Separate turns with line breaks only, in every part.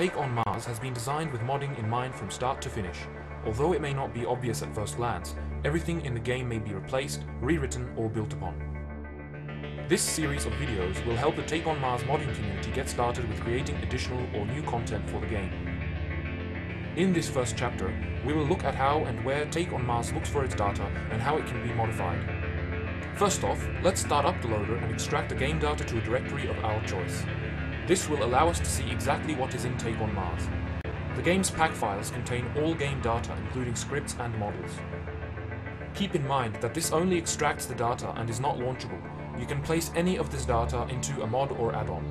Take on Mars has been designed with modding in mind from start to finish. Although it may not be obvious at first glance, everything in the game may be replaced, rewritten, or built upon. This series of videos will help the Take on Mars modding community get started with creating additional or new content for the game. In this first chapter, we will look at how and where Take on Mars looks for its data and how it can be modified. First off, let's start up the loader and extract the game data to a directory of our choice. This will allow us to see exactly what is in Take on Mars. The game's pack files contain all game data, including scripts and models. Keep in mind that this only extracts the data and is not launchable. You can place any of this data into a mod or add-on.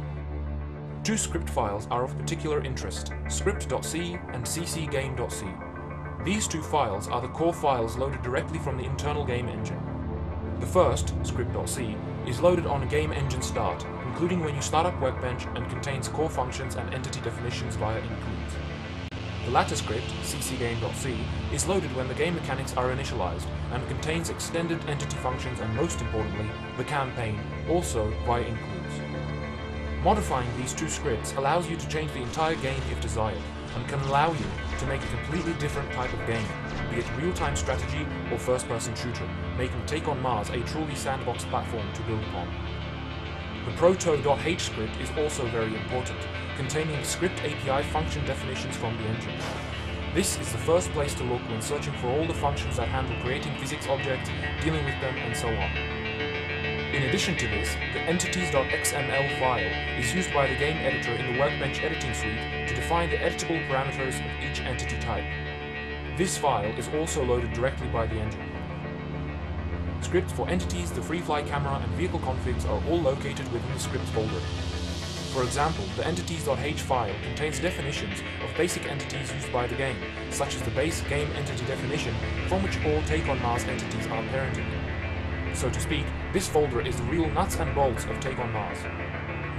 Two script files are of particular interest, script.c and ccgame.c. These two files are the core files loaded directly from the internal game engine. The first, script.c, is loaded on game engine start, including when you start up Workbench, and contains core functions and entity definitions via includes. The latter script, ccgame.c, is loaded when the game mechanics are initialized and contains extended entity functions and, most importantly, the campaign, also via includes. Modifying these two scripts allows you to change the entire game if desired, and can allow you to make a completely different type of game, be it real-time strategy or first-person shooter, making Take on Mars a truly sandbox platform to build upon. The proto.h script is also very important, containing script API function definitions from the engine. This is the first place to look when searching for all the functions that handle creating physics objects, dealing with them, and so on. In addition to this, the entities.xml file is used by the game editor in the Workbench editing suite to define the editable parameters of each entity type. This file is also loaded directly by the engine. Scripts for entities, the FreeFly camera, and vehicle configs are all located within the scripts folder. For example, the entities.h file contains definitions of basic entities used by the game, such as the base game entity definition, from which all Take on Mars entities are parented. So to speak, this folder is the real nuts and bolts of Take on Mars.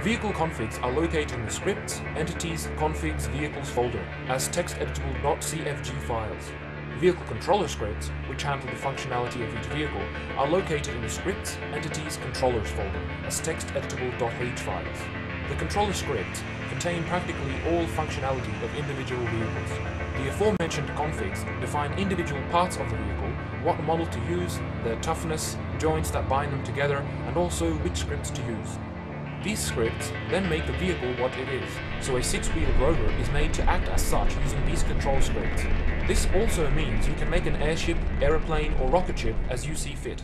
Vehicle configs are located in the scripts, entities, configs, vehicles folder as text-editable.cfg files. Vehicle controller scripts, which handle the functionality of each vehicle, are located in the scripts, entities, controllers folder as text-editable.h files. The controller scripts contain practically all functionality of individual vehicles. The aforementioned configs define individual parts of the vehicle, what model to use, their toughness, joints that bind them together, and also which scripts to use. These scripts then make the vehicle what it is, so a six-wheeled rover is made to act as such using these control scripts. This also means you can make an airship, aeroplane, or rocket ship as you see fit.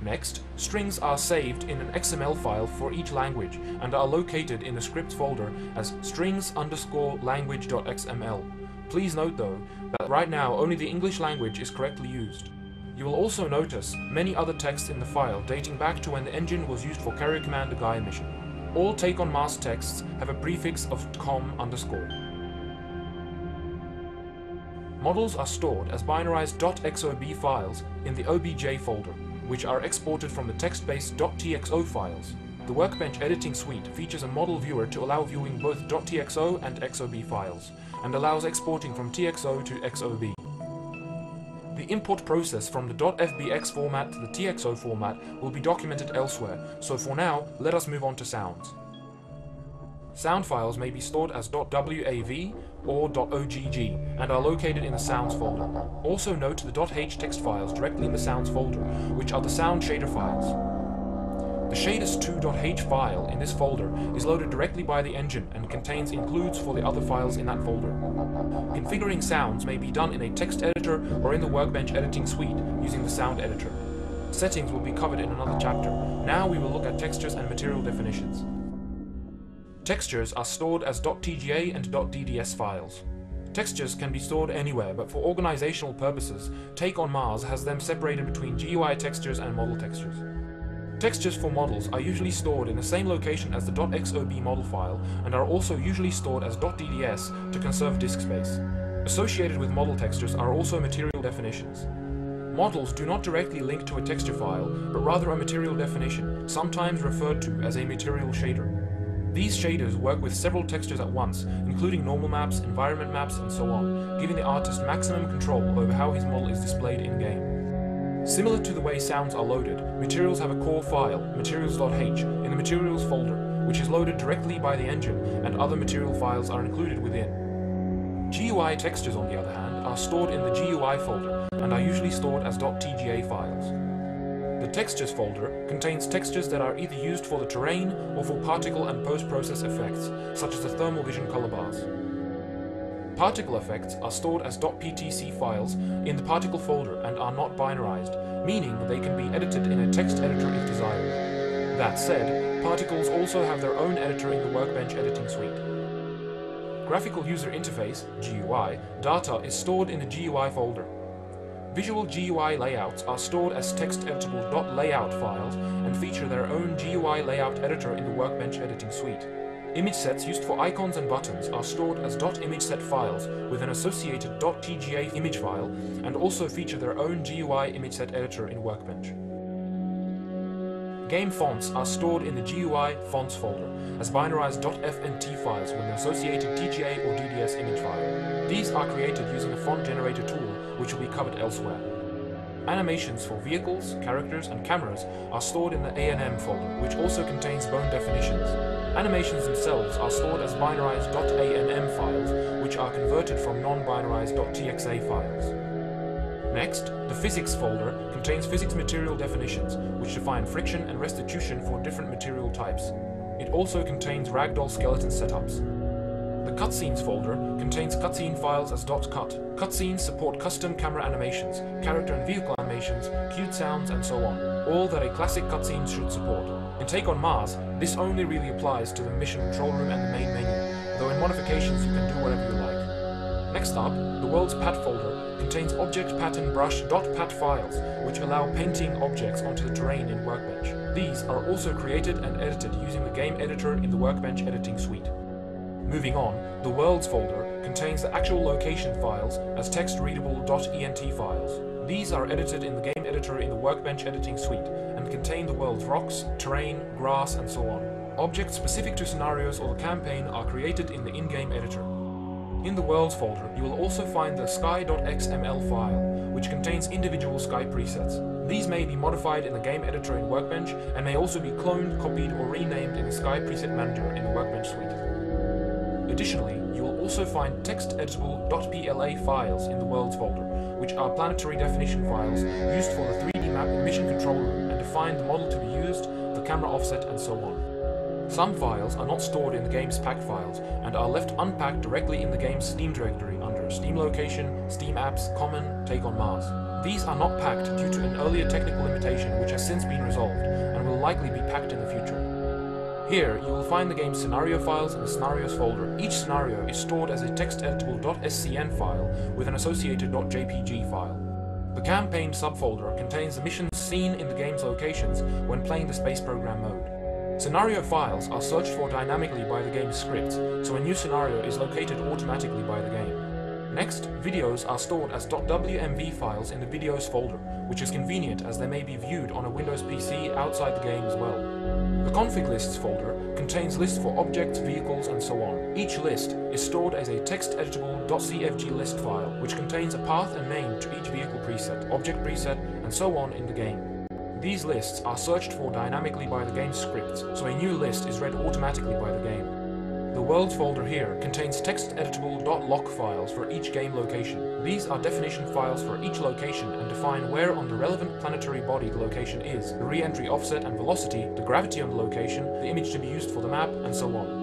Next, strings are saved in an XML file for each language and are located in the scripts folder as strings_language.xml. Please note though, that right now only the English language is correctly used. You will also notice many other texts in the file dating back to when the engine was used for Carrier Commander Gaia mission. All Take on Mars texts have a prefix of com_. Models are stored as binarized .xob files in the obj folder, which are exported from the text-based .txo files. The Workbench editing suite features a model viewer to allow viewing both .txo and xob files, and allows exporting from txo to xob. The import process from the .fbx format to the txo format will be documented elsewhere, so for now, let us move on to sounds. Sound files may be stored as .wav or .ogg and are located in the sounds folder. Also note the .h text files directly in the sounds folder, which are the sound shader files. The shaders2.h file in this folder is loaded directly by the engine and contains includes for the other files in that folder. Configuring sounds may be done in a text editor or in the Workbench editing suite using the sound editor. Settings will be covered in another chapter. Now we will look at textures and material definitions. Textures are stored as .tga and .dds files. Textures can be stored anywhere, but for organizational purposes, Take on Mars has them separated between GUI textures and model textures. Textures for models are usually stored in the same location as the .xob model file and are also usually stored as .dds to conserve disk space. Associated with model textures are also material definitions. Models do not directly link to a texture file, but rather a material definition, sometimes referred to as a material shader. These shaders work with several textures at once, including normal maps, environment maps, and so on, giving the artist maximum control over how his model is displayed in-game. Similar to the way sounds are loaded, materials have a core file, materials.h, in the materials folder, which is loaded directly by the engine, and other material files are included within. GUI textures, on the other hand, are stored in the GUI folder and are usually stored as .tga files. The Textures folder contains textures that are either used for the terrain or for particle and post-process effects, such as the thermal vision color bars. Particle effects are stored as .ptc files in the particle folder and are not binarized, meaning they can be edited in a text editor if desired. That said, particles also have their own editor in the Workbench editing suite. Graphical User Interface (GUI) data is stored in the GUI folder. Visual GUI layouts are stored as text-editable .layout files and feature their own GUI layout editor in the Workbench editing suite. Image sets used for icons and buttons are stored as .imageset files with an associated .tga image file and also feature their own GUI imageset editor in Workbench. Game fonts are stored in the GUI fonts folder as binarized .fnt files with an associated TGA or DDS image file. These are created using a font generator tool, which will be covered elsewhere. Animations for vehicles, characters, and cameras are stored in the A&M folder, which also contains bone definitions. Animations themselves are stored as binarized .amm files, which are converted from non-binarized .txa files. Next, the Physics folder contains physics material definitions, which define friction and restitution for different material types. It also contains ragdoll skeleton setups. The Cutscenes folder contains cutscene files as .cut. Cutscenes support custom camera animations, character and vehicle animations, cued sounds, and so on, all that a classic cutscene should support. In Take on Mars, this only really applies to the mission control room and the main menu, though in modifications you can do whatever you like. Next up, the World's Pat folder contains object pattern brush .pat files, which allow painting objects onto the terrain in Workbench. These are also created and edited using the game editor in the Workbench editing suite. Moving on, the Worlds folder contains the actual location files as text-readable .ent files. These are edited in the game editor in the Workbench editing suite and contain the world's rocks, terrain, grass, and so on. Objects specific to scenarios or the campaign are created in the in-game editor. In the Worlds folder, you will also find the sky.xml file, which contains individual sky presets. These may be modified in the game editor in Workbench and may also be cloned, copied, or renamed in the Sky Preset Manager in the Workbench suite. Additionally, you will also find text-editable .pla files in the Worlds folder, which are planetary definition files used for the 3D map in Mission Control Room and define the model to be used, the camera offset, and so on. Some files are not stored in the game's packed files and are left unpacked directly in the game's Steam directory under Steam Location, Steam Apps, Common, Take on Mars. These are not packed due to an earlier technical limitation which has since been resolved and will likely be packed in the future. Here, you will find the game's scenario files in the Scenarios folder. Each scenario is stored as a text-editable .scn file with an associated .jpg file. The Campaign subfolder contains the missions seen in the game's locations when playing the space program mode. Scenario files are searched for dynamically by the game's script, so a new scenario is located automatically by the game. Next, videos are stored as .wmv files in the Videos folder, which is convenient as they may be viewed on a Windows PC outside the game as well. The Config Lists folder contains lists for objects, vehicles, and so on. Each list is stored as a text-editable .cfg list file, which contains a path and name to each vehicle preset, object preset, and so on in the game. These lists are searched for dynamically by the game's scripts, so a new list is read automatically by the game. The Worlds folder here contains text-editable .loc files for each game location. These are definition files for each location and define where on the relevant planetary body the location is, the re-entry offset and velocity, the gravity on the location, the image to be used for the map, and so on.